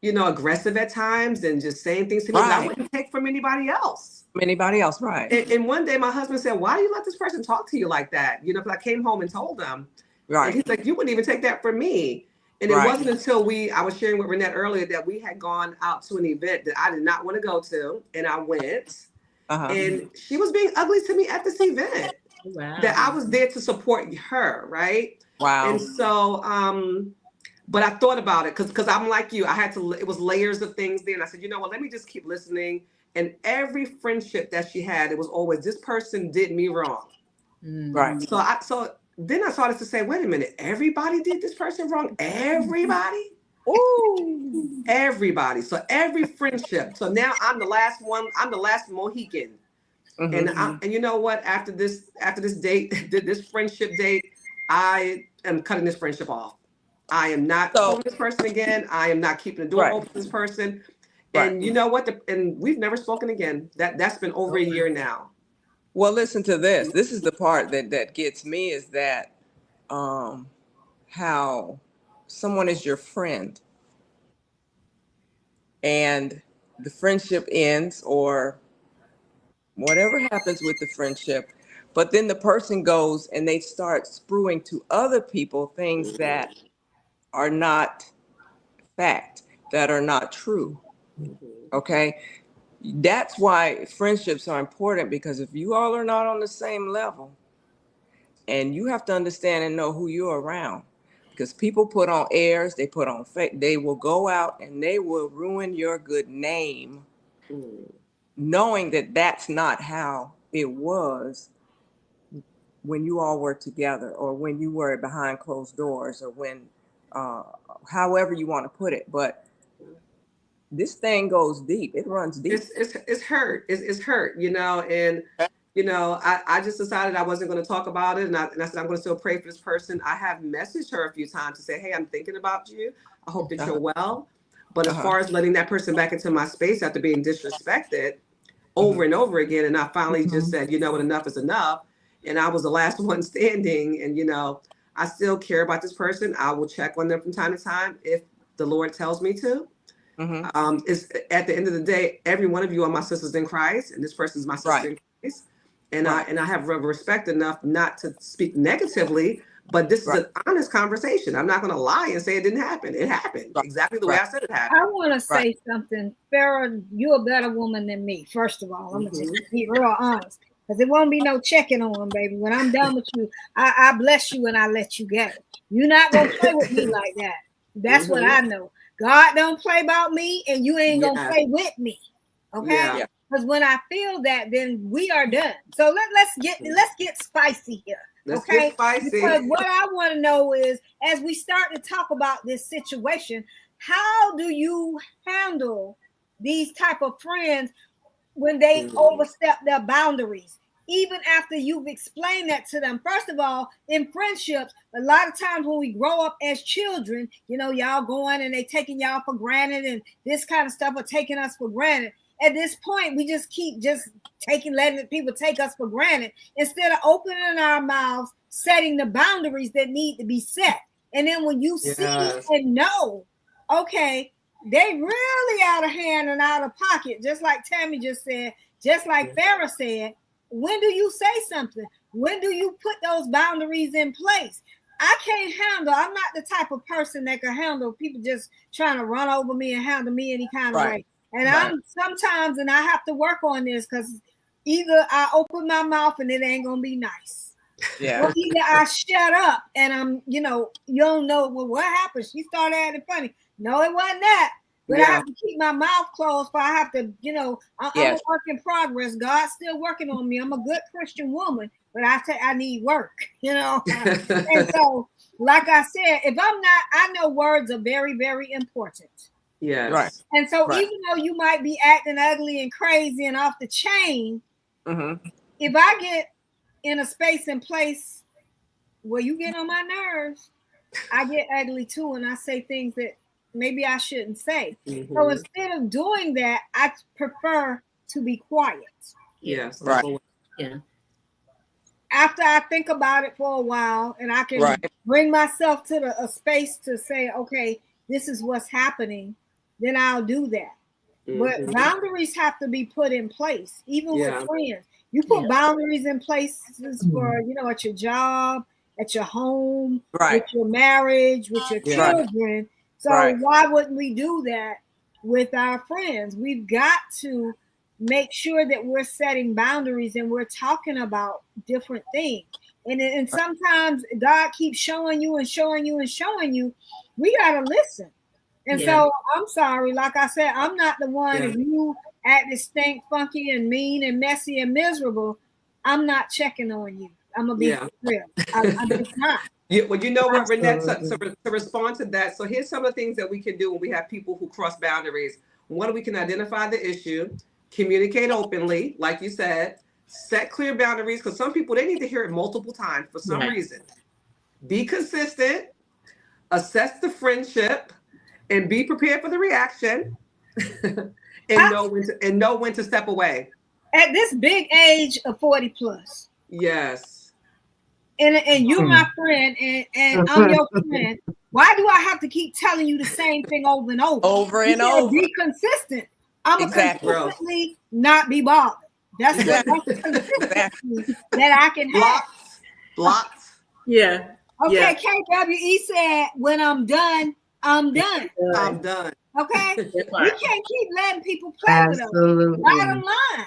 aggressive at times and just saying things to me that I Right. wouldn't take from anybody else. Anybody else, right? And one day my husband said, "Why do you let this person talk to you like that?" Because I came home and told him. And he's Right. like, "You wouldn't even take that from me." And it Right. wasn't until I was sharing with Renette earlier that we had gone out to an event that I did not want to go to. And I went. And she was being ugly to me at this event. Wow. That I was there to support her, right? Wow. And so, but I thought about it because I'm like you. It was layers of things there. And I said, you know what, let me just keep listening. And every friendship that she had, it was always, this person did me wrong. Right. So then I started to say, wait a minute, everybody did this person wrong? Everybody? Ooh. Everybody. So every friendship. So now I'm the last one. I'm the last Mohican. And you know what? After this date, this friendship date, I am cutting this friendship off. I am not calling this person again. I am not keeping the door open to this person. And you know what? And we've never spoken again. That's been over a year now. Well, listen to this. This is the part that gets me is that how someone is your friend and the friendship ends or whatever happens with the friendship, but then the person goes and they start spruing to other people things that are not fact, that are not true. Okay. That's why friendships are important, because if you all are not on the same level, and you have to understand and know who you're around, because people put on airs, they put on fake, they will go out and they will ruin your good name, knowing that that's not how it was when you all were together, or when you were behind closed doors, or when, however you want to put it. But this thing goes deep. It runs deep. It's hurt. It's hurt, and I just decided I wasn't going to talk about it. And I said, I'm going to still pray for this person. I have messaged her a few times to say, hey, I'm thinking about you. I hope that you're well. But as far as letting that person back into my space after being disrespected over and over again, and I finally just said, you know what, enough is enough. And I was the last one standing. And, I still care about this person. I will check on them from time to time if the Lord tells me to. It's at the end of the day, every one of you are my sisters in Christ, and this person is my sister in Christ. And I have respect enough not to speak negatively, but this is an honest conversation. I'm not going to lie and say it didn't happen. It happened exactly the way I said it happened. I want to say something. Farrah, you're a better woman than me, first of all. I'm going to just be real honest, because it won't be no checking on, baby. When I'm done with you, I bless you and I let you go. You're not going to play with me like that. That's what I know. God don't play about me, and you ain't going to play with me. Okay? Because when I feel that, then we are done. So let's get spicy here. Let's get spicy. Because what I want to know is, as we start to talk about this situation, how do you handle these type of friends when they overstep their boundaries? Even after you've explained that to them. First of all, in friendships, a lot of times when we grow up as children, y'all going and they taking y'all for granted, and this kind of stuff are taking us for granted. At this point, we just keep letting people take us for granted instead of opening our mouths, setting the boundaries that need to be set. And then when you see and know, okay, they really out of hand and out of pocket, just like Tammy just said, just like Farrah said. When do you say something? When do you put those boundaries in place? I can't handle, I'm not the type of person that can handle people just trying to run over me and handle me any kind of way. And I'm sometimes, and I have to work on this, because either I open my mouth and it ain't gonna be nice. Yeah. Or either I shut up and I'm, you don't know, well, what happened? She started acting funny. No, it wasn't that. But I have to keep my mouth closed, for I have to, I'm a work in progress. God's still working on me. I'm a good Christian woman, but I need work, And so, like I said, if I'm not, I know words are very, very important. Yes. Right. And so even though you might be acting ugly and crazy and off the chain, if I get in a space and place where you get on my nerves, I get ugly too, and I say things that maybe I shouldn't say. So instead of doing that, I prefer to be quiet. Yes. Right. Yeah. After I think about it for a while, and I can bring myself to a space to say, okay, this is what's happening, then I'll do that. But boundaries have to be put in place, even with friends. You put boundaries in places for, at your job, at your home, with your marriage, with your children. So why wouldn't we do that with our friends? We've got to make sure that we're setting boundaries and we're talking about different things. And sometimes God keeps showing you and showing you and showing you. We got to listen. And so I'm sorry, like I said, I'm not the one. If you act stink, funky, and mean and messy and miserable, I'm not checking on you. I'm gonna be real. I'm just not. Well, you know what, Renette, to respond to that. So here's some of the things that we can do when we have people who cross boundaries. One, we can identify the issue, communicate openly, like you said, set clear boundaries, because some people, they need to hear it multiple times for some reason. Be consistent, assess the friendship, and be prepared for the reaction, and know when to step away. At this big age of 40 plus. Yes. And you're my friend, and I'm your friend. Why do I have to keep telling you the same thing over and over? Over and over. Be consistent. I'm consistently not be bothered. That's what consistency that I can have. Blocks. Yeah. Okay, KWE said, when I'm done, I'm done. I'm done. Okay? We can't keep letting people play with us. Bottom line.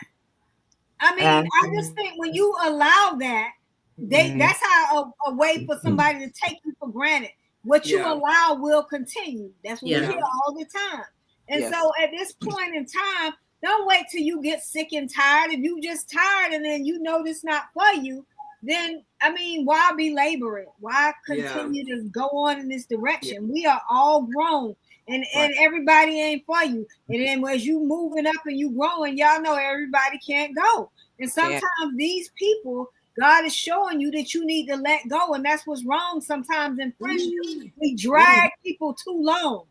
I mean, I just think when you allow that, that's how a way for somebody to take you for granted. What you allow will continue. That's what we hear all the time. And so at this point in time, don't wait till you get sick and tired. If you just tired and then you know this not for you, then, I mean, why belabor it? Why continue to go on in this direction? We are all grown, and everybody ain't for you. And then as you moving up and you growing, y'all know everybody can't go. And sometimes these people, God is showing you that you need to let go. And that's what's wrong sometimes in friendship. We drag people too long.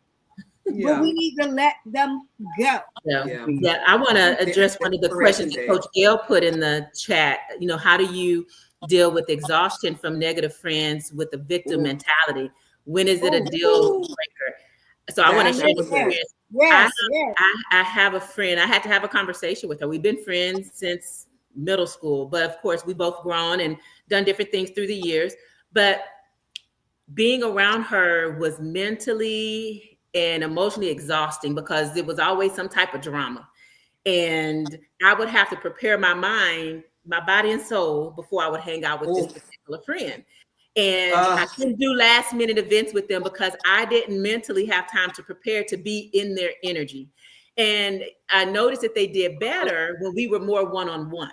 But we need to let them go. Yeah. I want to address one of the questions that Coach Gail put in the chat. How do you deal with exhaustion from negative friends with the victim mentality? When is it a deal breaker? So I want to share the experience. I have a friend. I had to have a conversation with her. We've been friends since middle school, but of course we both grown and done different things through the years. But being around her was mentally and emotionally exhausting because there was always some type of drama. And I would have to prepare my mind, my body and soul before I would hang out with this particular friend. And I couldn't do last minute events with them because I didn't mentally have time to prepare to be in their energy. And I noticed that they did better when we were more one-on-one.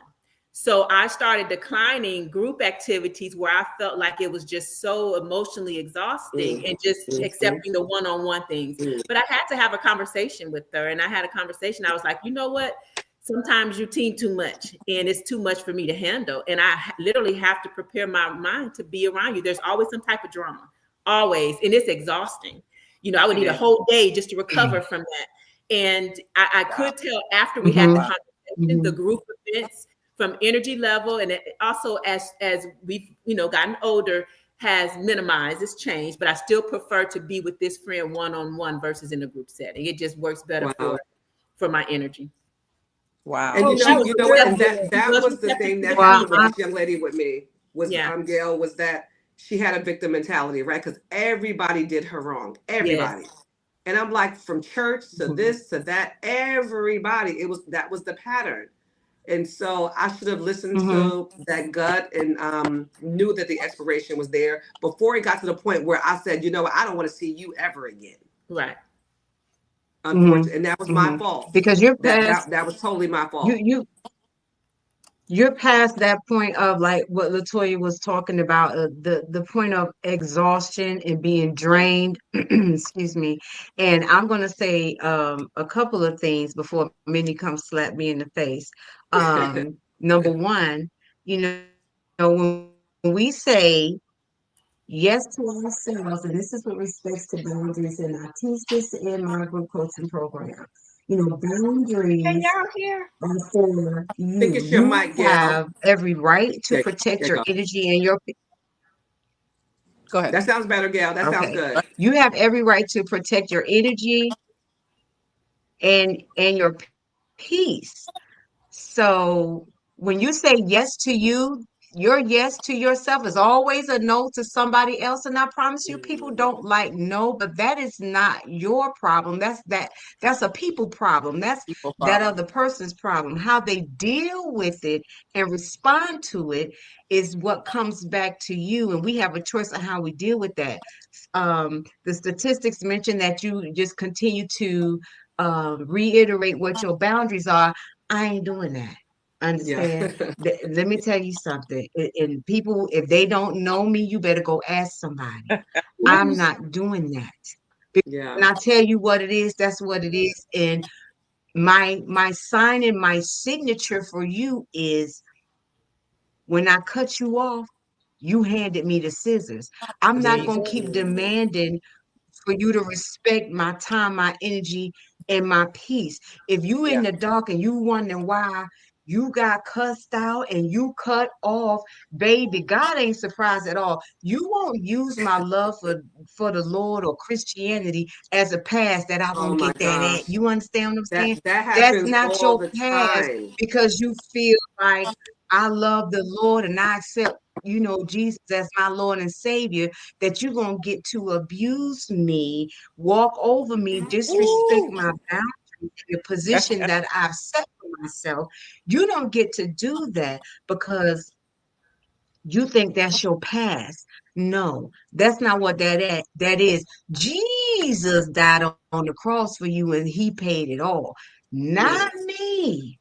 So I started declining group activities where I felt like it was just so emotionally exhausting and just accepting the one-on-one things. But I had to have a conversation with her, and I had a conversation. I was like, you know what? Sometimes you team too much and it's too much for me to handle. And I literally have to prepare my mind to be around you. There's always some type of drama, always. And it's exhausting. I would need a whole day just to recover from that. And I could tell after we had the conversation, the group events, from energy level, and also as we've gotten older, has minimized, it's changed, but I still prefer to be with this friend one-on-one versus in a group setting. It just works better for my energy. Wow. And you know what? And that was the thing that happened with Wow. this young lady with me was Gail, was that she had a victim mentality, right? Because everybody did her wrong. Everybody. Yes. And I'm like, from church to this to that, everybody. That was the pattern. And so I should have listened to that gut and knew that the expiration was there before it got to the point where I said, you know what, I don't want to see you ever again. Right. Unfortunately, and that was my fault. Because you're past that was totally my fault. You're past that point of like what Latoya was talking about, the point of exhaustion and being drained. Excuse me. And I'm going to say a couple of things before Minnie comes slap me in the face. Number one, you know, when we say yes to ourselves, and this is with respects to boundaries, and I teach this in my group coaching program. You know, boundaries Can y'all hear? are for you. I think it's your mic, Gail. Have every right to protect your energy and your. Go ahead. That sounds better, Gail. That sounds good. You have every right to protect your energy and your peace. So when you say yes to you, your yes to yourself is always a no to somebody else. And I promise you, people don't like no, but that is not your problem. That's a people problem. That's that other person's problem. How they deal with it and respond to it is what comes back to you. And we have a choice on how we deal with that. The statistics mention that you just continue to reiterate what your boundaries are. I ain't doing that. Understand? Yeah. Let me tell you something. And people, if they don't know me, you better go ask somebody. I'm not doing that. Yeah. And I tell you what it is, that's what it is. And my sign and my signature for you is when I cut you off, you handed me the scissors. I'm not going to keep demanding for you to respect my time, my energy, and my peace. If you in the dark and you wondering why you got cussed out and you cut off, baby, God ain't surprised at all. You won't use my love for the Lord or Christianity as a pass that I won't get that at. You understand what I'm saying? That That's happens not all your the pass time. because you feel like I love the Lord and I accept, Jesus as my Lord and Savior, that you're going to get to abuse me, walk over me, disrespect my boundaries, the position that I've set for myself. You don't get to do that because you think that's your past. No, that's not what that is. Jesus died on the cross for you and he paid it all. Not me.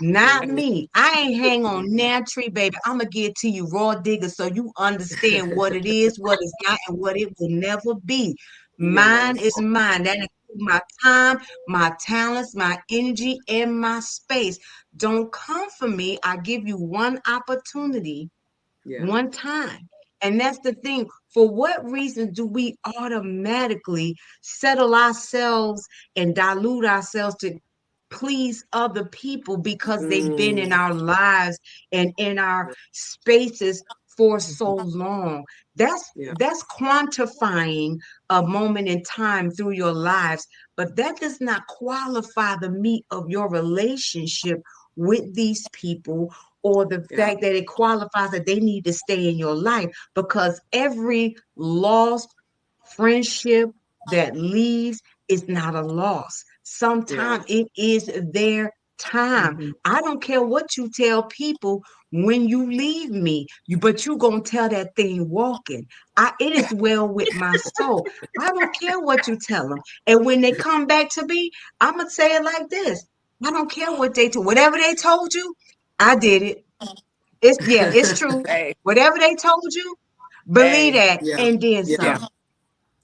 Not me. I ain't hang on that tree, baby. I'm going to give it to you raw digger so you understand what it is, what it's not, and what it will never be. Mine is mine. That includes my time, my talents, my energy, and my space. Don't come for me. I give you one opportunity, one time. And that's the thing. For what reason do we automatically settle ourselves and dilute ourselves to please other people because they've been in our lives and in our spaces for so long? That's quantifying a moment in time through your lives, but that does not qualify the meat of your relationship with these people, or the fact that it qualifies that they need to stay in your life, because every lost friendship that leaves is not a loss. Sometimes it is their time. I don't care what you tell people when you leave me, but you gonna tell that thing walking. It is well with my soul. I don't care what you tell them. And when they come back to me, I'm gonna say it like this. I don't care what they told. Whatever they told you, I did it. It's true. Whatever they told you, believe that and then some.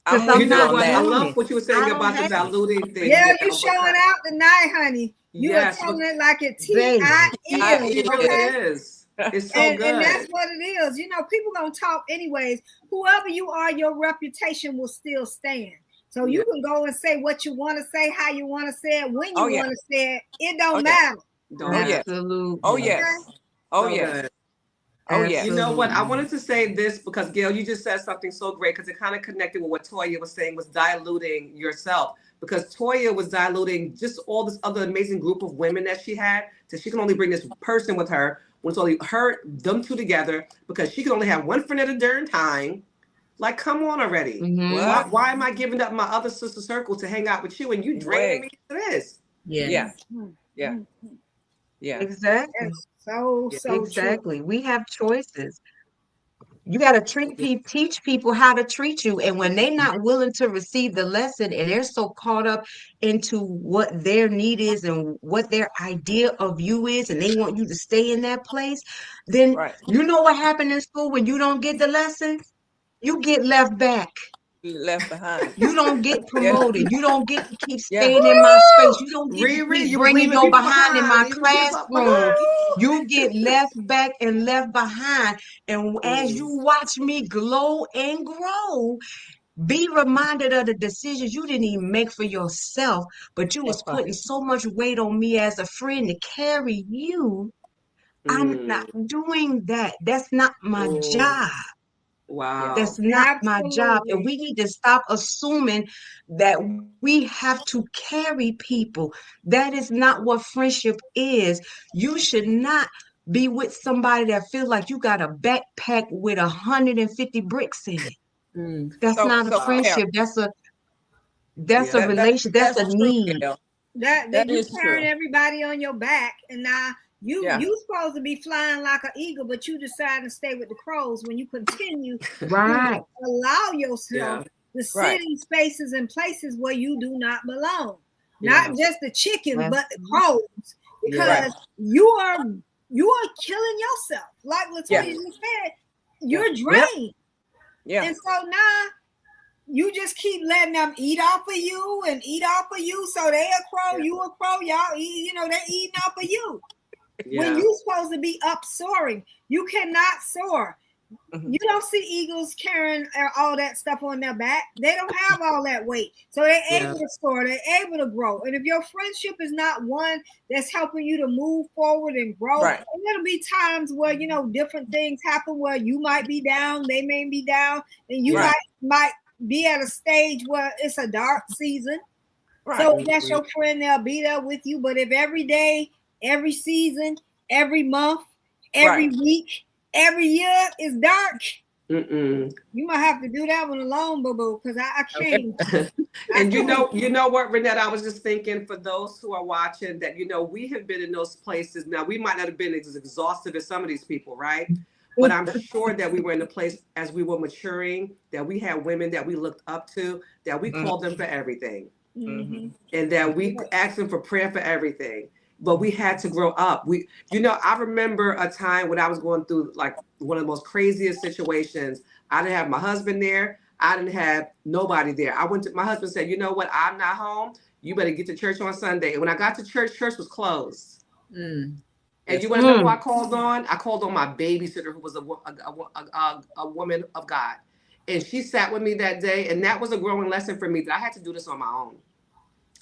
I'm You know what? I doing love it. what you were saying about the diluting thing. Yeah, you showing out tonight, honey. You are telling it like it It really okay? is. It's so good. And that's what it is. People gonna talk anyways. Whoever you are, your reputation will still stand. So you can go and say what you want to say, how you want to say it, when you want to say it. It don't matter. Absolutely. Oh yes. So Yes. Oh, yes. You know what? I wanted to say this because, Gail, you just said something so great because it kind of connected with what Toya was saying, was diluting yourself. Because Toya was diluting just all this other amazing group of women that she had, so she can only bring this person with her when it's only them two together, because she can only have one friend at a darn time. Like, come on already. Mm-hmm. Why am I giving up my other sister circle to hang out with you and you draining me to this? Yeah. Exactly. So Exactly. true. We have choices. You got to teach people how to treat you. And when they're not willing to receive the lesson and they're so caught up into what their need is and what their idea of you is, and they want you to stay in that place, then you know what happened in school when you don't get the lessons? You get left back. Left behind. You don't get promoted. You don't get to keep Yeah. staying in my space. You don't get to Riri, keep you was bringing leaving your people behind in my leaving people classroom. behind. You get left back and left behind. And as you watch me glow and grow, be reminded of the decisions you didn't even make for yourself, but you was putting so much weight on me as a friend to carry you. I'm not doing that. That's not my job. Wow. That's not my job. And Absolutely. we need to stop assuming that we have to carry people. That is not what friendship is. You should not be with somebody that feels like you got a backpack with 150 bricks in it. That's not a Gail, friendship. That's a relation. That's that's a true, need. Gail. That That you is carrying true. everybody on your back, and now you supposed to be flying like an eagle, but you decide to stay with the crows when you continue Right. to allow yourself to sit in spaces and places where you do not belong. Not just the chickens, but the crows, because you are killing yourself. Like Latoya just said, you're drained. Yeah. And so now you just keep letting them eat off of you and eat off of you. So they a crow, you a crow, y'all eat, they're eating off of you. When you supposed to be up soaring, you cannot soar. You don't see eagles carrying all that stuff on their back. They don't have all that weight. So they're able to soar, they're able to grow. And if your friendship is not one that's helping you to move forward and grow, and there'll be times where, different things happen where you might be down, they may be down, and you might be at a stage where it's a dark season. So if that's your friend, they'll be there with you. But if every day, every season, every month, every week, every year is dark, you might have to do that one alone, boo-boo, because I can't. And you know what, Renette, I was just thinking, for those who are watching, that we have been in those places. Now, we might not have been as exhaustive as some of these people, right? But I'm sure that we were in a place as we were maturing, that we had women that we looked up to, that we called them for everything. And that we asked them for prayer for everything. But we had to grow up. I remember a time when I was going through like one of the most craziest situations. I didn't have my husband there. I didn't have nobody there. My husband said, you know what? I'm not home. You better get to church on Sunday. And when I got to church was closed. And you want to know who I called on? I called on my babysitter, who was a woman of God. And she sat with me that day. And that was a growing lesson for me, that I had to do this on my own.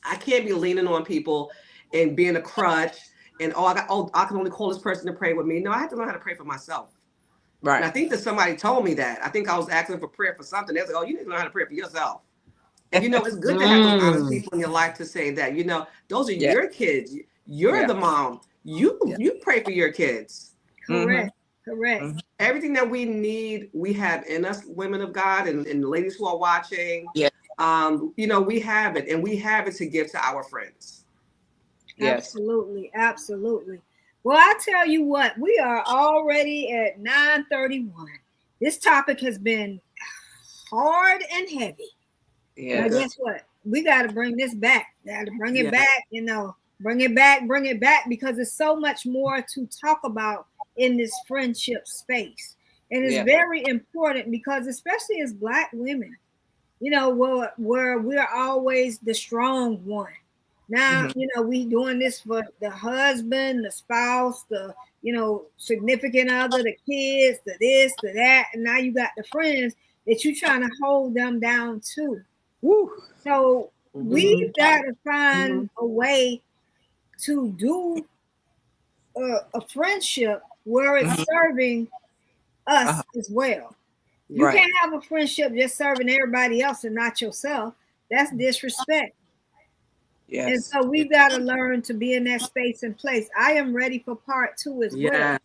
I can't be leaning on people and being a crutch and I can only call this person to pray with me. No, I have to learn how to pray for myself. Right. And I think that somebody told me that. I think I was asking for prayer for something. They was like, oh, you need to learn how to pray for yourself. And it's good to have those honest people in your life to say that, those are your kids. You're the mom. You pray for your kids. Correct. Everything that we need, we have in us, women of God, and the ladies who are watching. We have it, and we have it to give to our friends. Absolutely. Well, I tell you what, we are already at 9:31. This topic has been hard and heavy. Now, guess what? We got to bring this back. Got to bring it back, bring it back, because there's so much more to talk about in this friendship space. And it's very important, because especially as Black women, where we're always the strong one. Now, we doing this for the husband, the spouse, the, significant other, the kids, the this, the that. And now you got the friends that you trying to hold them down too. So we've got to find a way to do a friendship where it's serving us as well. You Right. can't have a friendship just serving everybody else and not yourself. That's disrespect. Yes. And so we've got to learn to be in that space and place. I am ready for part 2 as well.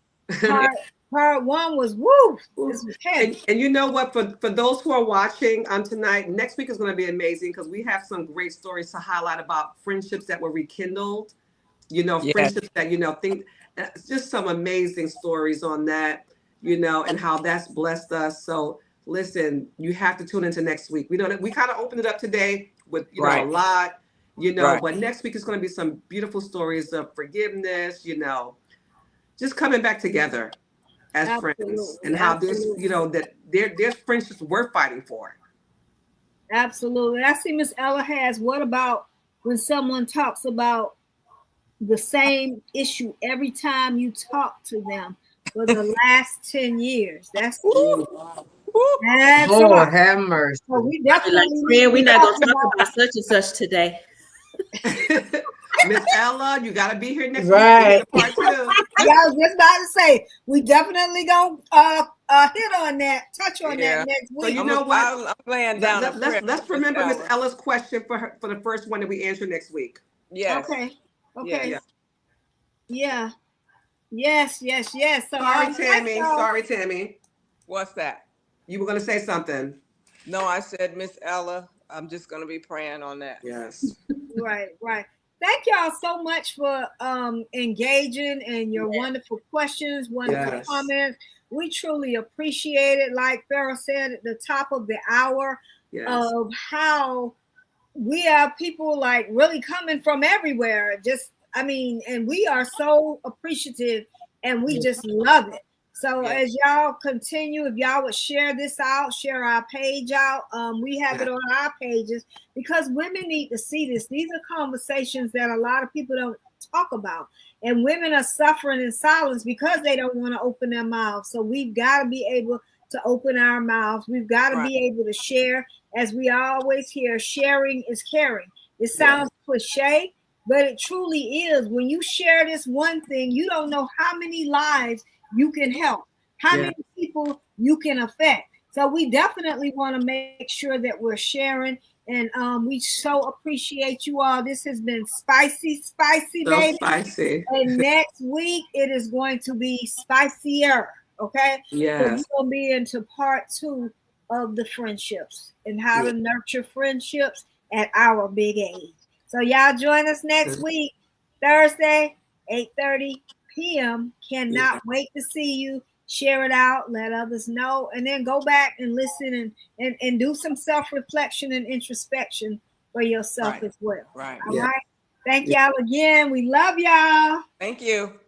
Part 1 was woo. This was heavy. And you know what? For those who are watching tonight, next week is going to be amazing because we have some great stories to highlight about friendships that were rekindled. Friendships that think just some amazing stories on that. And how that's blessed us. So listen, you have to tune into next week. We kind of opened it up today with a lot. But next week is going to be some beautiful stories of forgiveness. Just coming back together as friends, and how this, that there's friendships worth fighting for. Absolutely. I see Miss Ella has, what about when someone talks about the same issue every time you talk to them for the last 10 years? That's Lord have mercy. So we definitely we're not going to talk about such and such today. Miss Ella, you got to be here next week. Part 2. Yeah, I was just about to say, we definitely going to hit on that, touch on that next week. So you know what? I'm laying down. Let's remember Miss Ella's question for the first one that we answer next week. Yes. Okay. Yes. Yeah. Yes. So sorry, Tammy. Sorry, Tammy. What's that? You were going to say something. No, I said, Miss Ella, I'm just going to be praying on that. Yes. Right. Thank y'all so much for engaging and your wonderful questions, wonderful comments. We truly appreciate it. Like Farrah said at the top of the hour, of how we have people like really coming from everywhere. And we are so appreciative and we just love it. So as y'all continue, if y'all would share this out, share our page out. We have it on our pages because women need to see this. These are conversations that a lot of people don't talk about. And women are suffering in silence because they don't want to open their mouths. So we've got to be able to open our mouths. We've got to be able to share. As we always hear, sharing is caring. It sounds cliche, but it truly is. When you share this one thing, you don't know how many lives you can help, how many people you can affect. So we definitely want to make sure that we're sharing. And we so appreciate you all. This has been spicy, baby. Spicy. And next week it is going to be spicier. Okay. Yes. So we're gonna be into part 2 of the friendships and how to nurture friendships at our big age. So y'all join us next week, Thursday, 8:30 p.m. Cannot wait to see you. Share it out, let others know, and then go back and listen and do some self-reflection and introspection for yourself as well. Right. All right. Thank y'all again. We love y'all. Thank you.